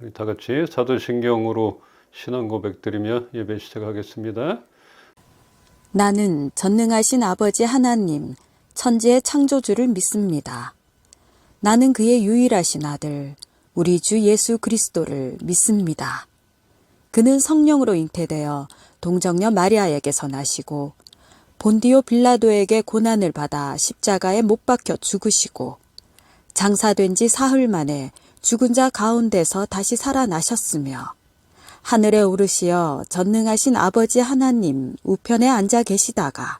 우리 다 같이 사도신경으로 신앙 고백드리며 예배 시작하겠습니다. 나는 전능하신 아버지 하나님, 천지의 창조주를 믿습니다. 나는 그의 유일하신 아들, 우리 주 예수 그리스도를 믿습니다. 그는 성령으로 잉태되어 동정녀 마리아에게서 나시고 본디오 빌라도에게 고난을 받아 십자가에 못 박혀 죽으시고 장사된 지 사흘 만에 죽은 자 가운데서 다시 살아나셨으며 하늘에 오르시어 전능하신 아버지 하나님 우편에 앉아 계시다가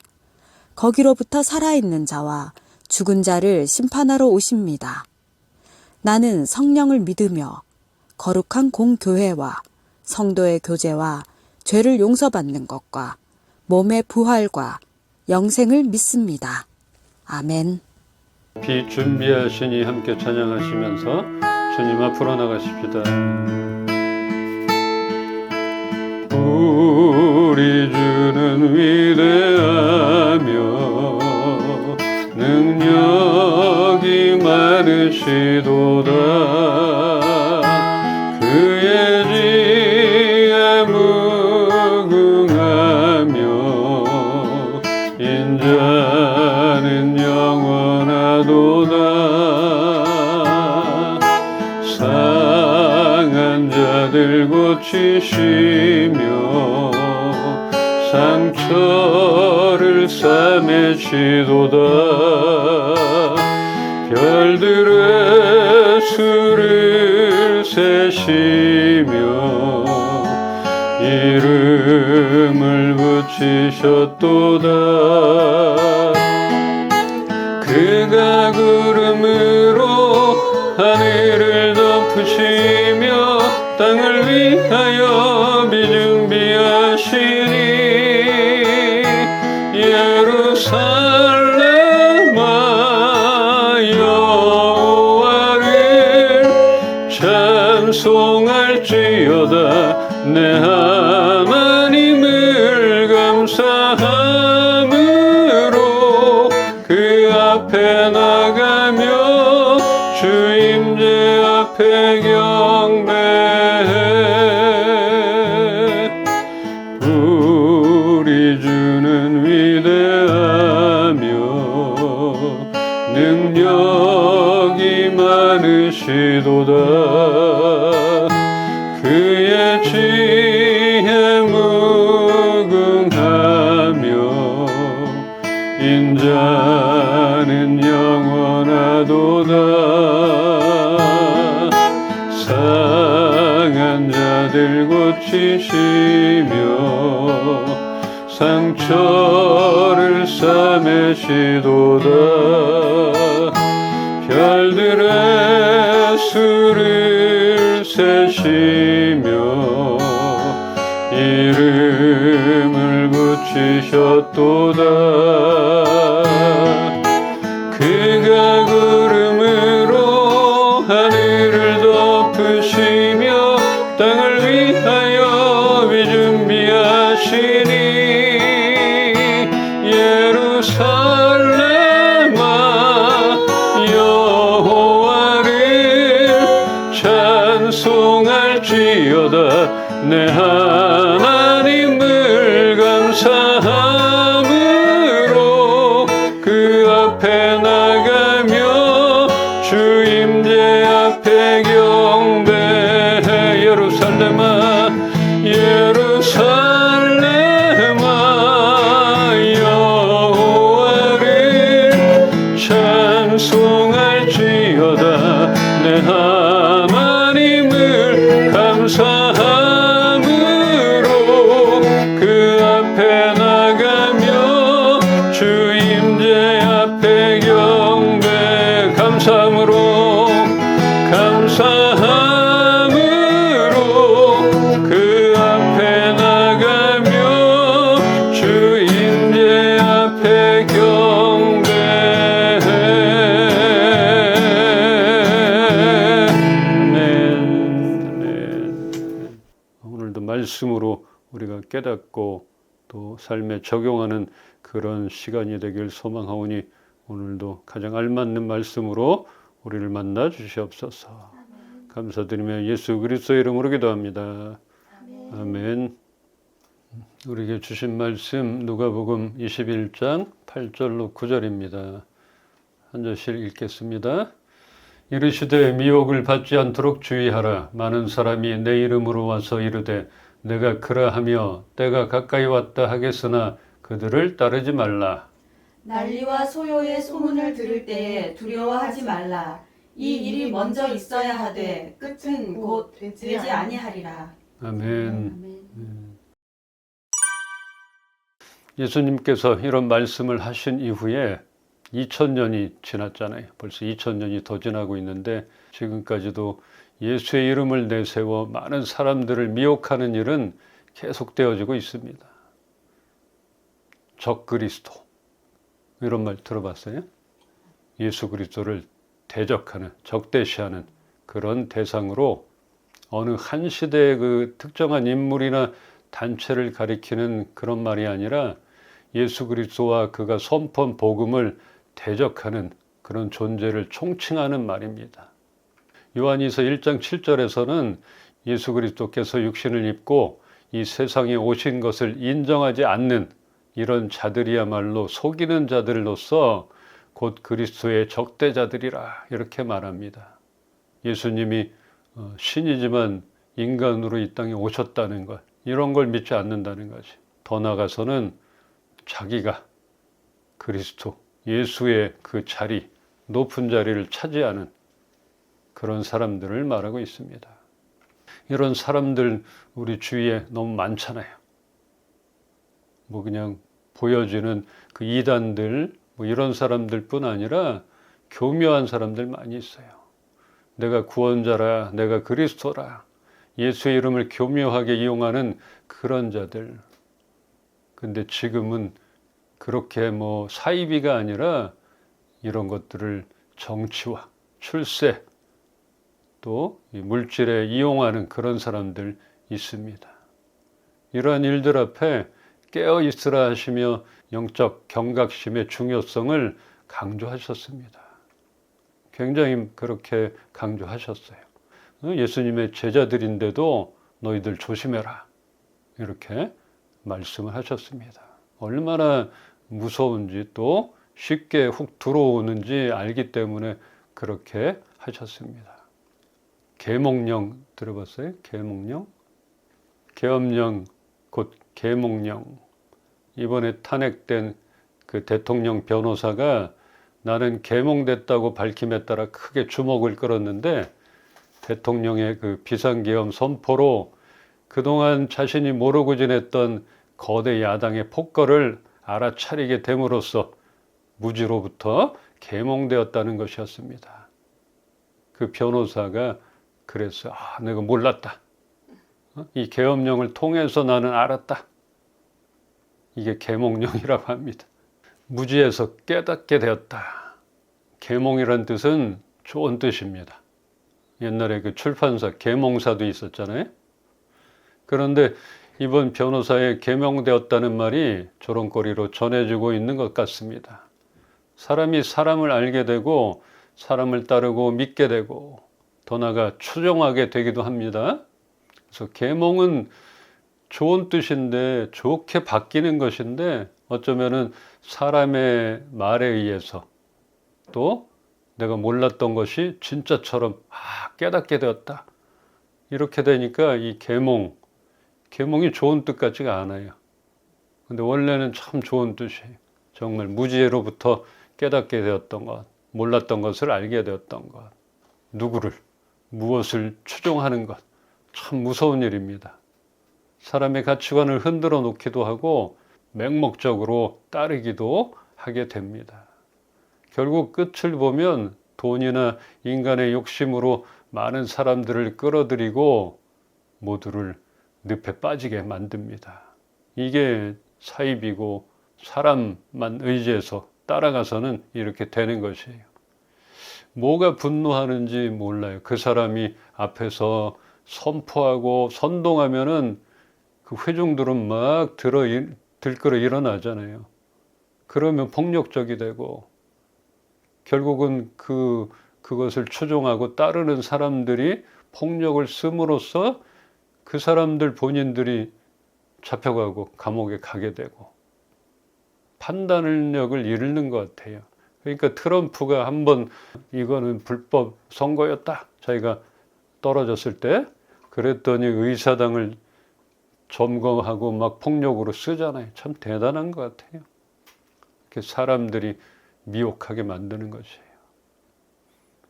거기로부터 살아있는 자와 죽은 자를 심판하러 오십니다. 나는 성령을 믿으며 거룩한 공교회와 성도의 교제와 죄를 용서받는 것과 몸의 부활과 영생을 믿습니다. 아멘. 비 준비하시니 함께 찬양하시면서 주님 앞으로 나가십시다. 우리 주는 위대하며 능력이 많으시도다. 그의 지혜 무궁하며 인자는 영원하도다. 상한 자들 고치시며 상처를 싸매시도다. 별들의 수를 세시며 이름을 붙이셨도다. 그가 구름으로 하늘을 덮으시며 땅을 위하여 비 준비하시니 예루살렘아 여호와를 찬송할지어다. 내 하나님을 감사함으로 그 앞에 나가며 주 임재 앞에 경배해. 우리 주는 위대하며 능력이 많으시도다. 그의 지혜 무궁하며 인자는 영원하도다. 상한 자들 고치시며 상처를 싸매시도다. 별들의 수를 세시며 이름을 붙이셨도다. 그가 구름으로 하늘을 덮으시며 땅을 위하여 비 준비하시니 예루살렘아 여호와를 찬송할지어다. 내 하나님을 감사함으로 그 앞에 나가며 주 임재 앞에 경배해. 예루살렘아 예루살렘아 여호와를 찬송할지어다. 내 하나님을 감사함으로 그 앞에 나가며 주 임재 앞에 경배. 감사함으로 그 앞에 나가며 주 임재 앞에 경배해. 아멘. 오늘도 말씀으로 우리가 깨닫고 또 삶에 적용하는 그런 시간이 되길 소망하오니 오늘도 가장 알맞는 말씀으로 우리를 만나 주시옵소서. 감사드리며 예수 그리스도의 이름으로 기도합니다. 아멘. 우리에게 주신 말씀 누가복음 21장 8절로 9절입니다. 한 절씩 읽겠습니다. 이르시되 미혹을 받지 않도록 주의하라. 많은 사람이 내 이름으로 와서 이르되 내가 그러하며 때가 가까이 왔다 하겠으나 그들을 따르지 말라. 난리와 소요의 소문을 들을 때에 두려워하지 말라. 이 일이 먼저 있어야 하되 끝은 곧 되지 아니하리라. 아멘. 예수님께서 이런 말씀을 하신 이후에 2000년이 지났잖아요. 벌써 2000년이 더 지나고 있는데 지금까지도 예수의 이름을 내세워 많은 사람들을 미혹하는 일은 계속되어지고 있습니다. 적그리스도 이런 말 들어봤어요? 예수 그리스도를 대적하는, 적대시하는 그런 대상으로 어느 한 시대의 그 특정한 인물이나 단체를 가리키는 그런 말이 아니라 예수 그리스도와 그가 선포한 복음을 대적하는 그런 존재를 총칭하는 말입니다. 요한일서 1장 7절에서는 예수 그리스도께서 육신을 입고 이 세상에 오신 것을 인정하지 않는 이런 자들이야말로 속이는 자들로서 곧 그리스도의 적대자들이라 이렇게 말합니다. 예수님이 신이지만 인간으로 이 땅에 오셨다는 것, 이런 걸 믿지 않는다는 거지. 더 나아가서는 자기가 그리스도, 예수의 그 자리, 높은 자리를 차지하는 그런 사람들을 말하고 있습니다. 이런 사람들 우리 주위에 너무 많잖아요. 뭐 그냥 보여지는 그 이단들, 뭐 이런 사람들뿐 아니라 교묘한 사람들 많이 있어요. 내가 구원자라, 내가 그리스도라, 예수의 이름을 교묘하게 이용하는 그런 자들. 근데 지금은 그렇게 뭐 사이비가 아니라 이런 것들을 정치와 출세 또 물질에 이용하는 그런 사람들 있습니다. 이러한 일들 앞에 깨어 있으라 하시며 영적 경각심의 중요성을 강조하셨습니다. 굉장히 그렇게 강조하셨어요. 예수님의 제자들인데도 너희들 조심해라 이렇게 말씀을 하셨습니다. 얼마나 무서운지 또 쉽게 훅 들어오는지 알기 때문에 그렇게 하셨습니다. 계몽령 들어봤어요? 계몽령? 계엄령 곧 계몽령. 이번에 탄핵된 그 대통령 변호사가 나는 계몽됐다고 밝힘에 따라 크게 주목을 끌었는데 대통령의 그 비상계엄 선포로 그동안 자신이 모르고 지냈던 거대 야당의 폭거를 알아차리게 됨으로써 무지로부터 계몽되었다는 것이었습니다. 그 변호사가 그랬어요. 내가 몰랐다. 이 계엄령을 통해서 나는 알았다. 이게 계몽령이라고 합니다. 무지에서 깨닫게 되었다. 계몽이란 뜻은 좋은 뜻입니다. 옛날에 그 출판사 계몽사도 있었잖아요. 그런데 이번 변호사의 계몽되었다는 말이 조롱거리로 전해지고 있는 것 같습니다. 사람이 사람을 알게 되고 사람을 따르고 믿게 되고 더 나아가 추종하게 되기도 합니다. 그래서 계몽은 좋은 뜻인데 좋게 바뀌는 것인데 어쩌면은 사람의 말에 의해서 또 내가 몰랐던 것이 진짜처럼 깨닫게 되었다. 이렇게 되니까 이 계몽이 좋은 뜻 같지가 않아요. 근데 원래는 참 좋은 뜻이에요. 정말 무지로부터 깨닫게 되었던 것, 몰랐던 것을 알게 되었던 것, 누구를, 무엇을 추종하는 것, 참 무서운 일입니다. 사람의 가치관을 흔들어 놓기도 하고 맹목적으로 따르기도 하게 됩니다. 결국 끝을 보면 돈이나 인간의 욕심으로 많은 사람들을 끌어들이고 모두를 늪에 빠지게 만듭니다. 이게 사입이고 사람만 의지해서 따라가서는 이렇게 되는 것이에요. 뭐가 분노하는지 몰라요. 그 사람이 앞에서 선포하고 선동하면은 그 회중들은 막 들끓어 일어나잖아요. 그러면 폭력적이 되고 결국은 그 그것을 추종하고 따르는 사람들이 폭력을 씀으로써 그 사람들 본인들이 잡혀가고 감옥에 가게 되고 판단력을 잃는 것 같아요. 그러니까 트럼프가 한번 이거는 불법 선거였다 자기가 떨어졌을 때 그랬더니 의사당을 점거하고 막 폭력으로 쓰잖아요. 참 대단한 것 같아요. 이렇게 사람들이 미혹하게 만드는 것이에요.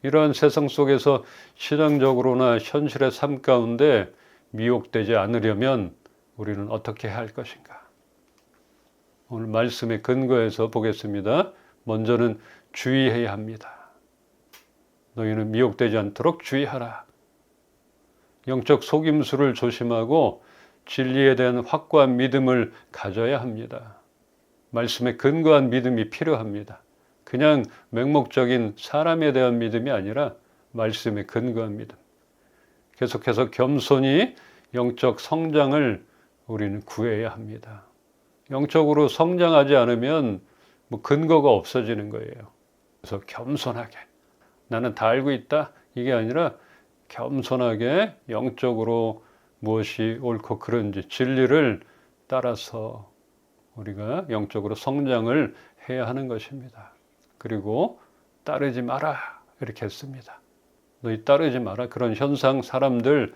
이러한 세상 속에서 신앙적으로나 현실의 삶 가운데 미혹되지 않으려면 우리는 어떻게 해야 할 것인가? 오늘 말씀의 근거에서 보겠습니다. 먼저는 주의해야 합니다. 너희는 미혹되지 않도록 주의하라. 영적 속임수를 조심하고 진리에 대한 확고한 믿음을 가져야 합니다. 말씀에 근거한 믿음이 필요합니다. 그냥 맹목적인 사람에 대한 믿음이 아니라 말씀에 근거한 믿음. 계속해서 겸손히 영적 성장을 우리는 구해야 합니다. 영적으로 성장하지 않으면 근거가 없어지는 거예요. 그래서 겸손하게 나는 다 알고 있다 이게 아니라 겸손하게 영적으로 무엇이 옳고 그른지 진리를 따라서 우리가 영적으로 성장을 해야 하는 것입니다. 그리고 따르지 마라 이렇게 했습니다. 너희 따르지 마라. 그런 현상 사람들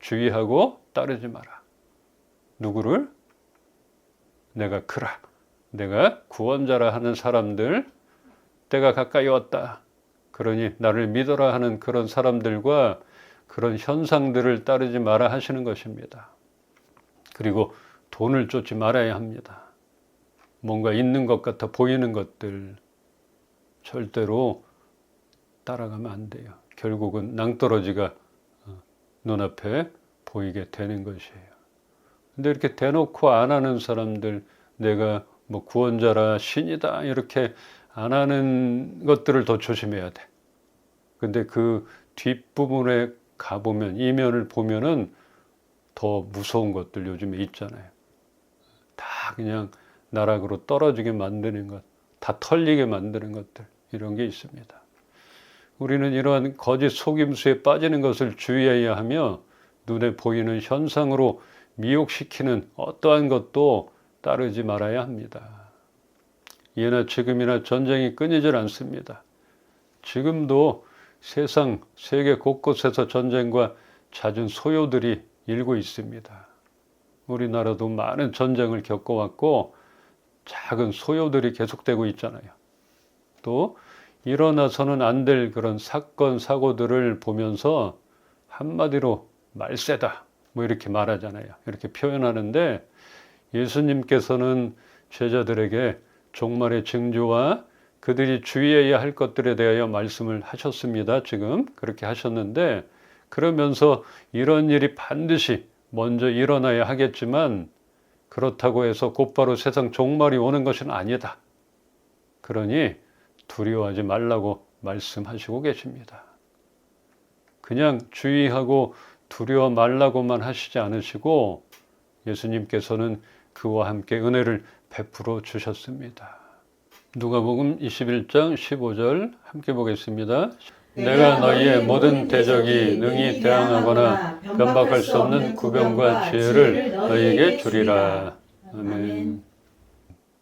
주의하고 따르지 마라. 누구를? 내가 그라. 내가 구원자라 하는 사람들 때가 가까이 왔다. 그러니 나를 믿어라 하는 그런 사람들과 그런 현상들을 따르지 마라 하시는 것입니다. 그리고 돈을 쫓지 말아야 합니다. 뭔가 있는 것 같아 보이는 것들 절대로 따라가면 안 돼요. 결국은 낭떠러지가 눈앞에 보이게 되는 것이에요. 근데 이렇게 대놓고 안 하는 사람들 내가 뭐 구원자라 신이다 이렇게 안 하는 것들을 더 조심해야 돼. 근데 그 뒷부분에 가보면 이면을 보면은 더 무서운 것들 요즘에 있잖아요. 다 그냥 나락으로 떨어지게 만드는 것, 다 털리게 만드는 것들 이런 게 있습니다. 우리는 이러한 거짓 속임수에 빠지는 것을 주의해야 하며 눈에 보이는 현상으로 미혹시키는 어떠한 것도 따르지 말아야 합니다. 예나 지금이나 전쟁이 끊이질 않습니다. 지금도 세상 세계 곳곳에서 전쟁과 잦은 소요들이 일고 있습니다. 우리나라도 많은 전쟁을 겪어왔고 작은 소요들이 계속되고 있잖아요. 또 일어나서는 안 될 그런 사건 사고들을 보면서 한마디로 말세다 뭐 이렇게 말하잖아요. 이렇게 표현하는데 예수님께서는 제자들에게 종말의 징조와 그들이 주의해야 할 것들에 대하여 말씀을 하셨습니다. 지금 그렇게 하셨는데 그러면서 이런 일이 반드시 먼저 일어나야 하겠지만 그렇다고 해서 곧바로 세상 종말이 오는 것은 아니다. 그러니 두려워하지 말라고 말씀하시고 계십니다. 그냥 주의하고 두려워 말라고만 하시지 않으시고 예수님께서는 그와 함께 은혜를 베풀어 주셨습니다. 누가복음 21장 15절 함께 보겠습니다. 내가 너희의 모든 대적이 능히 대항하거나 변박할 수 없는 구병과 지혜를 너희에게 주리라. 아멘.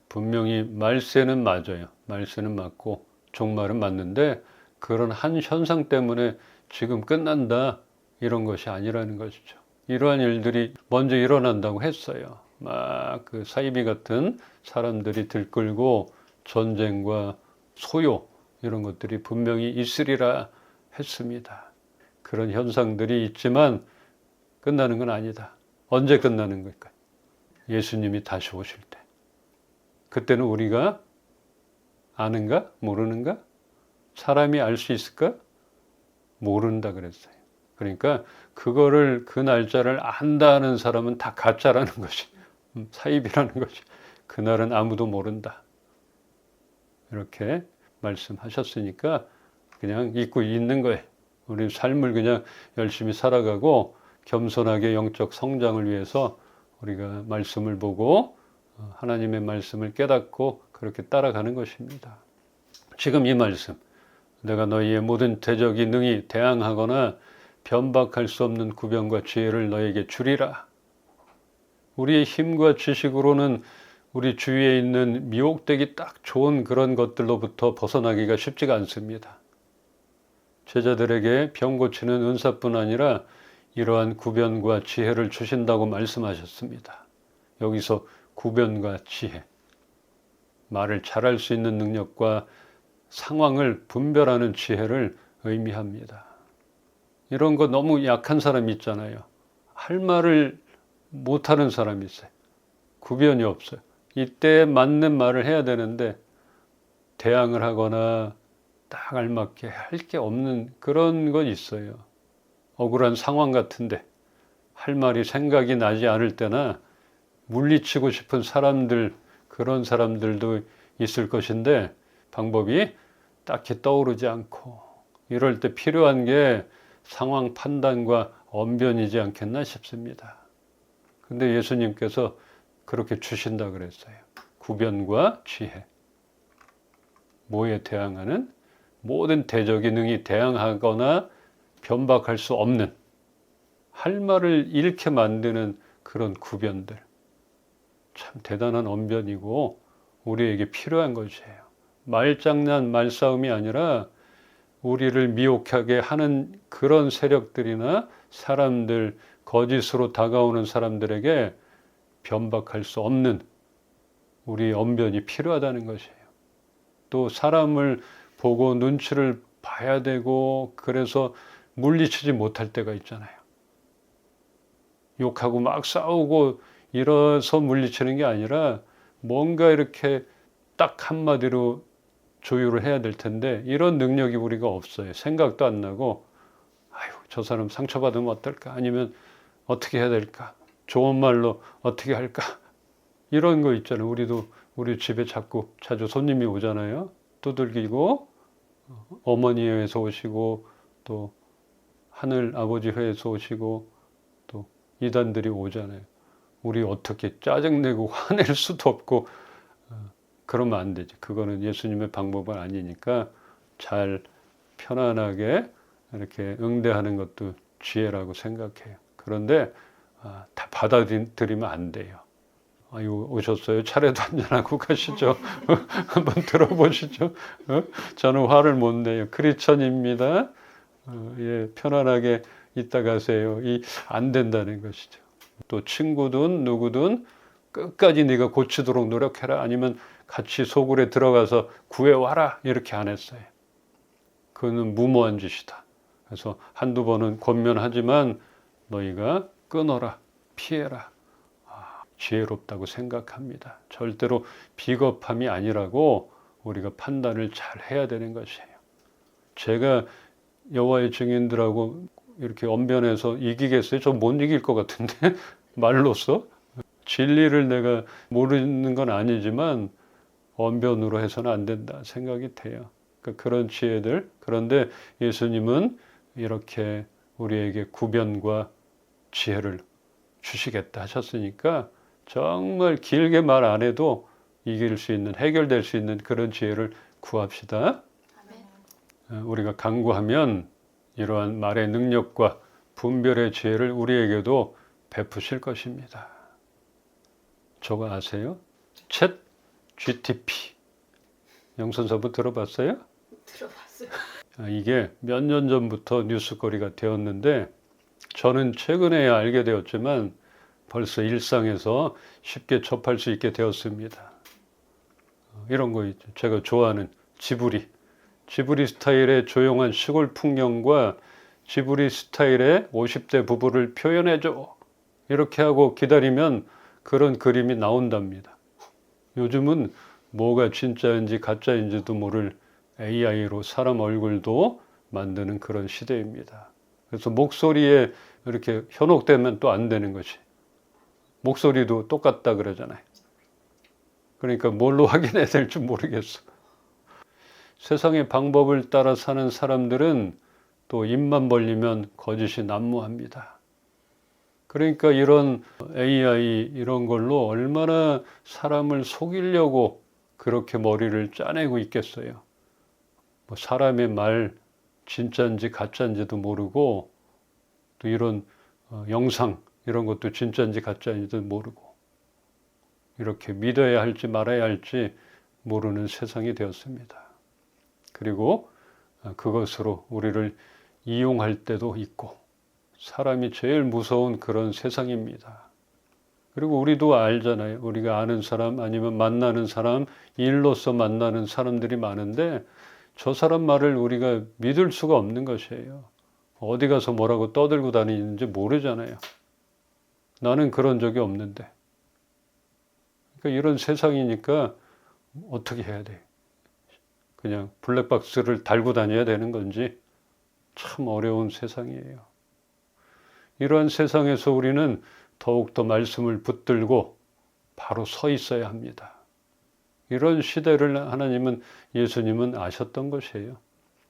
분명히 말세는 맞아요. 말세는 맞고 종말은 맞는데 그런 한 현상 때문에 지금 끝난다 이런 것이 아니라는 것이죠. 이러한 일들이 먼저 일어난다고 했어요. 막 그 사이비 같은 사람들이 들끓고 전쟁과 소요 이런 것들이 분명히 있으리라 했습니다. 그런 현상들이 있지만 끝나는 건 아니다. 언제 끝나는 걸까요? 예수님이 다시 오실 때. 그때는 우리가 아는가? 모르는가? 사람이 알 수 있을까? 모른다 그랬어요. 그러니까 그거를 그 날짜를 안다는 사람은 다 가짜라는 것이 사입이라는 것이 그날은 아무도 모른다. 이렇게 말씀하셨으니까 그냥 잊고 있는 거예요. 우리 삶을 그냥 열심히 살아가고 겸손하게 영적 성장을 위해서 우리가 말씀을 보고 하나님의 말씀을 깨닫고 그렇게 따라가는 것입니다. 지금 이 말씀 내가 너희의 모든 대적이 능히 대항하거나 변박할 수 없는 구변과 지혜를 너에게 주리라. 우리의 힘과 지식으로는 우리 주위에 있는 미혹되기 딱 좋은 그런 것들로부터 벗어나기가 쉽지가 않습니다. 제자들에게 병 고치는 은사뿐 아니라 이러한 구변과 지혜를 주신다고 말씀하셨습니다. 여기서 구변과 지혜, 말을 잘할 수 있는 능력과 상황을 분별하는 지혜를 의미합니다. 이런 거 너무 약한 사람이 있잖아요. 할 말을 못하는 사람이 있어요. 구변이 없어요. 이때 맞는 말을 해야 되는데 대항을 하거나 딱 알맞게 할 게 없는 그런 건 있어요. 억울한 상황 같은데 할 말이 생각이 나지 않을 때나 물리치고 싶은 사람들, 그런 사람들도 있을 것인데 방법이 딱히 떠오르지 않고 이럴 때 필요한 게 상황 판단과 언변이지 않겠나 싶습니다. 근데 예수님께서 그렇게 주신다 그랬어요. 구변과 지혜. 뭐에 대항하는? 모든 대적이 능히 대항하거나 변박할 수 없는, 할 말을 잃게 만드는 그런 구변들. 참 대단한 언변이고 우리에게 필요한 것이에요. 말장난, 말싸움이 아니라 우리를 미혹하게 하는 그런 세력들이나 사람들, 거짓으로 다가오는 사람들에게 변박할 수 없는 우리 언변이 필요하다는 것이에요. 또 사람을 보고 눈치를 봐야 되고 그래서 물리치지 못할 때가 있잖아요. 욕하고 막 싸우고 이래서 물리치는 게 아니라 뭔가 이렇게 딱 한마디로 조율을 해야 될 텐데 이런 능력이 우리가 없어요. 생각도 안 나고 아유 저 사람 상처받으면 어떨까? 아니면 어떻게 해야 될까? 좋은 말로 어떻게 할까? 이런 거 있잖아요. 우리도 우리 집에 자주 손님이 오잖아요. 두들기고 어머니 회에서 오시고 또 하늘 아버지 회에서 오시고 또 이단들이 오잖아요. 우리 어떻게 짜증내고 화낼 수도 없고 그러면 안 되지. 그거는 예수님의 방법은 아니니까 잘 편안하게 이렇게 응대하는 것도 지혜라고 생각해요. 그런데 다 받아들이면 안 돼요. 아유 오셨어요. 차례도 한잔하고 가시죠. 한번 들어보시죠. 저는 화를 못 내요. 크리스천입니다. 예, 편안하게 있다 가세요. 안 된다는 것이죠. 또 친구든 누구든 끝까지 네가 고치도록 노력해라. 아니면 같이 소굴에 들어가서 구해와라. 이렇게 안 했어요. 그거는 무모한 짓이다. 그래서 한두 번은 권면하지만 너희가 끊어라. 피해라. 지혜롭다고 생각합니다. 절대로 비겁함이 아니라고 우리가 판단을 잘 해야 되는 것이에요. 제가 여호와의 증인들하고 이렇게 언변해서 이기겠어요? 저 못 이길 것 같은데 말로써 진리를 내가 모르는 건 아니지만 언변으로 해서는 안 된다 생각이 돼요. 그러니까 그런 지혜들. 그런데 예수님은 이렇게 우리에게 구변과 지혜를 주시겠다 하셨으니까 정말 길게 말 안 해도 이길 수 있는, 해결될 수 있는 그런 지혜를 구합시다. 우리가 간구하면 이러한 말의 능력과 분별의 지혜를 우리에게도 베푸실 것입니다. 저거 아세요? 챗 GTP. 영선서부 들어봤어요? 들어봤어요. 이게 몇 년 전부터 뉴스거리가 되었는데 저는 최근에야 알게 되었지만 벌써 일상에서 쉽게 접할 수 있게 되었습니다. 이런 거 있죠. 제가 좋아하는 지브리 스타일의 조용한 시골 풍경과 지브리 스타일의 50대 부부를 표현해줘. 이렇게 하고 기다리면 그런 그림이 나온답니다. 요즘은 뭐가 진짜인지 가짜인지도 모를 AI로 사람 얼굴도 만드는 그런 시대입니다. 그래서 목소리에 이렇게 현혹되면 또 안 되는 것이. 목소리도 똑같다 그러잖아요. 그러니까 뭘로 확인해야 될지 모르겠어. 세상의 방법을 따라 사는 사람들은 또 입만 벌리면 거짓이 난무합니다. 그러니까 이런 AI 이런 걸로 얼마나 사람을 속이려고 그렇게 머리를 짜내고 있겠어요. 뭐 사람의 말 진짜인지 가짜인지도 모르고 또 이런 영상 이런 것도 진짜인지 가짜인지도 모르고 이렇게 믿어야 할지 말아야 할지 모르는 세상이 되었습니다. 그리고 그것으로 우리를 이용할 때도 있고 사람이 제일 무서운 그런 세상입니다. 그리고 우리도 알잖아요. 우리가 아는 사람 아니면 만나는 사람, 일로서 만나는 사람들이 많은데 저 사람 말을 우리가 믿을 수가 없는 것이에요. 어디 가서 뭐라고 떠들고 다니는지 모르잖아요. 나는 그런 적이 없는데. 그러니까 이런 세상이니까 어떻게 해야 돼? 그냥 블랙박스를 달고 다녀야 되는 건지 참 어려운 세상이에요. 이러한 세상에서 우리는 더욱더 말씀을 붙들고 바로 서 있어야 합니다. 이런 시대를 하나님은 예수님은 아셨던 것이에요.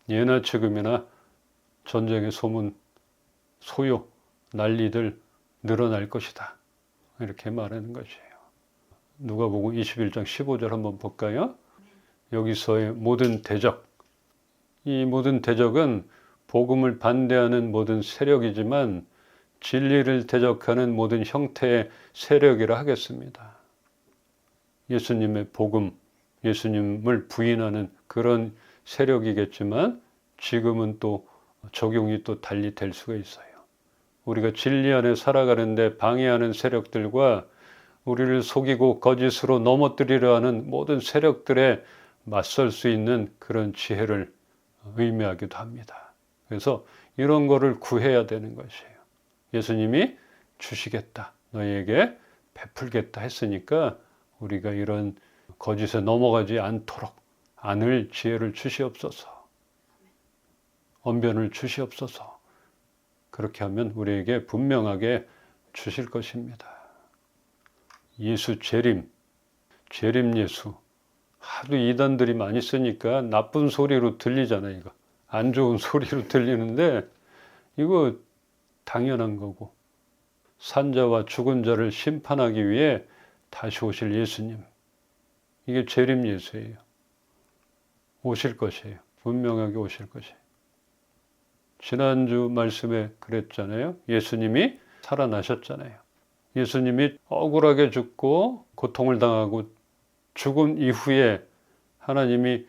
예나 지금이나 전쟁의 소문, 소요, 난리들 늘어날 것이다. 이렇게 말하는 것이에요. 누가복음 21장 15절 한번 볼까요? 여기서의 모든 대적, 이 모든 대적은 복음을 반대하는 모든 세력이지만 진리를 대적하는 모든 형태의 세력이라 하겠습니다. 예수님의 복음, 예수님을 부인하는 그런 세력이겠지만 지금은 또 적용이 또 달리 될 수가 있어요. 우리가 진리 안에 살아가는데 방해하는 세력들과 우리를 속이고 거짓으로 넘어뜨리려 하는 모든 세력들에 맞설 수 있는 그런 지혜를 의미하기도 합니다. 그래서 이런 거를 구해야 되는 것이에요. 예수님이 주시겠다, 너희에게 베풀겠다 했으니까 우리가 이런 거짓에 넘어가지 않도록 안을 지혜를 주시옵소서. 언변을 주시옵소서. 그렇게 하면 우리에게 분명하게 주실 것입니다. 예수 재림 예수. 하도 이단들이 많이 쓰니까 나쁜 소리로 들리잖아요. 이거 안 좋은 소리로 들리는데 이거 당연한 거고 산자와 죽은 자를 심판하기 위해 다시 오실 예수님. 이게 재림 예수예요. 오실 것이에요. 분명하게 오실 것이에요. 지난주 말씀에 그랬잖아요. 예수님이 살아나셨잖아요. 예수님이 억울하게 죽고 고통을 당하고 죽은 이후에 하나님이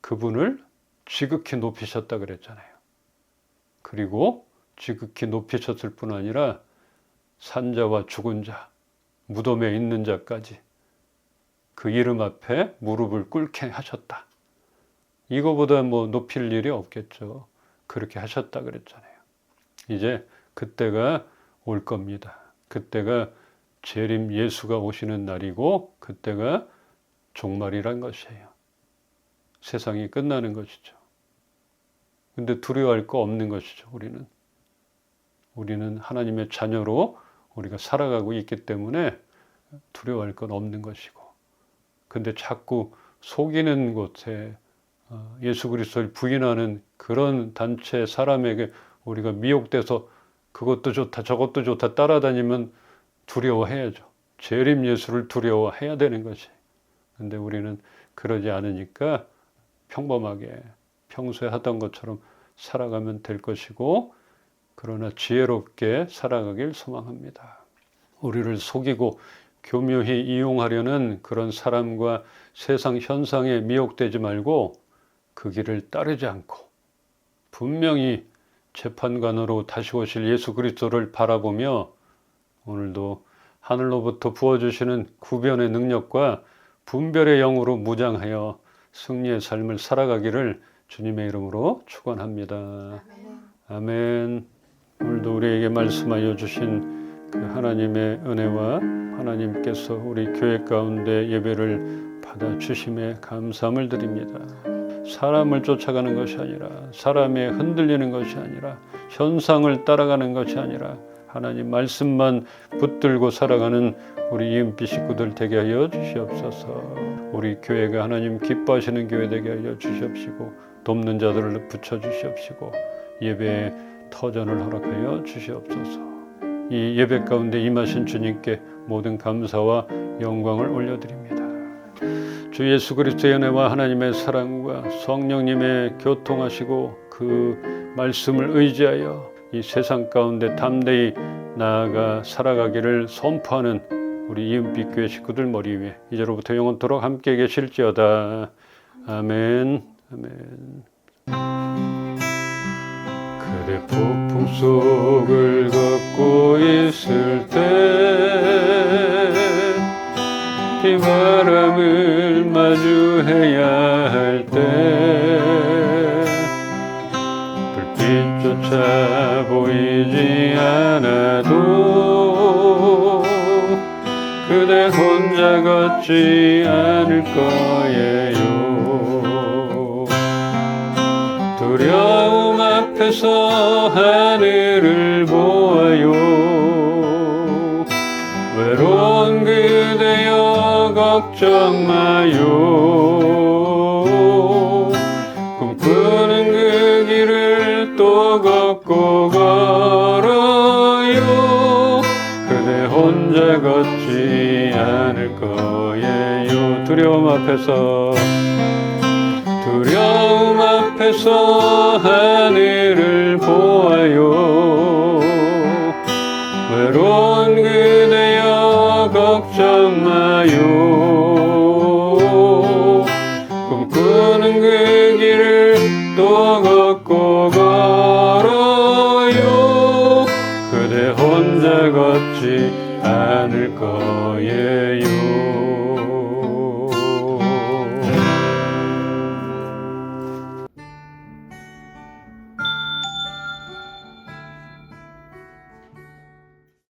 그분을 지극히 높이셨다 그랬잖아요. 그리고 지극히 높이셨을 뿐 아니라 산자와 죽은 자, 무덤에 있는 자까지 그 이름 앞에 무릎을 꿇게 하셨다. 이거보다 뭐 높일 일이 없겠죠. 그렇게 하셨다 그랬잖아요. 이제 그때가 올 겁니다. 그때가 재림 예수가 오시는 날이고 그때가 종말이란 것이에요. 세상이 끝나는 것이죠. 근데 두려워할 거 없는 것이죠. 우리는 하나님의 자녀로 우리가 살아가고 있기 때문에 두려워할 건 없는 것이고, 근데 자꾸 속이는 곳에 예수 그리스도를 부인하는 그런 단체 사람에게 우리가 미혹돼서 그것도 좋다 저것도 좋다 따라다니면 두려워해야죠. 재림 예수를 두려워해야 되는 것이. 근데 우리는 그러지 않으니까 평범하게 평소에 하던 것처럼 살아가면 될 것이고, 그러나 지혜롭게 살아가길 소망합니다. 우리를 속이고 교묘히 이용하려는 그런 사람과 세상 현상에 미혹되지 말고 그 길을 따르지 않고 분명히 재판관으로 다시 오실 예수 그리스도를 바라보며 오늘도 하늘로부터 부어주시는 구변의 능력과 분별의 영으로 무장하여 승리의 삶을 살아가기를 주님의 이름으로 축원합니다. 아멘. 오늘도 우리에게 말씀하여 주신 그 하나님의 은혜와 하나님께서 우리 교회 가운데 예배를 받아주심에 감사함을 드립니다. 사람을 쫓아가는 것이 아니라, 사람에 흔들리는 것이 아니라, 현상을 따라가는 것이 아니라 하나님 말씀만 붙들고 살아가는 우리 EMP 식구들 되게 하여 주시옵소서. 우리 교회가 하나님 기뻐하시는 교회 되게 하여 주시옵시고, 돕는 자들을 붙여주시옵시고, 예배에 터전을 허락하여 주시옵소서. 이 예배 가운데 임하신 주님께 모든 감사와 영광을 올려드립니다. 주 예수 그리스도의 은혜와 하나님의 사랑과 성령님의 교통하시고 그 말씀을 의지하여 이 세상 가운데 담대히 나아가 살아가기를 선포하는 우리 이은빛교회 식구들 머리 위에 이제로부터 영원토록 함께 계실지어다. 아멘. 아멘. 그대 폭풍 속을 걷고 있을 때 비바람을 마주해야 할 때 불빛조차 보이지 않아도 그대 혼자 걷지 않을 거예요. 두려움 앞에서 하늘을 보아요. 외로운 그대여 걱정 마요. 꿈꾸는 그 길을 또 걷고 걸어요. 그대 혼자 걷지 않을 거예요. 두려움 앞에서 하늘을 보아요. 외로운 그대여 걱정 마요. 꿈꾸는 그 길을 또 걷고 걸어요. 그대 혼자 걷지 않을 거예요.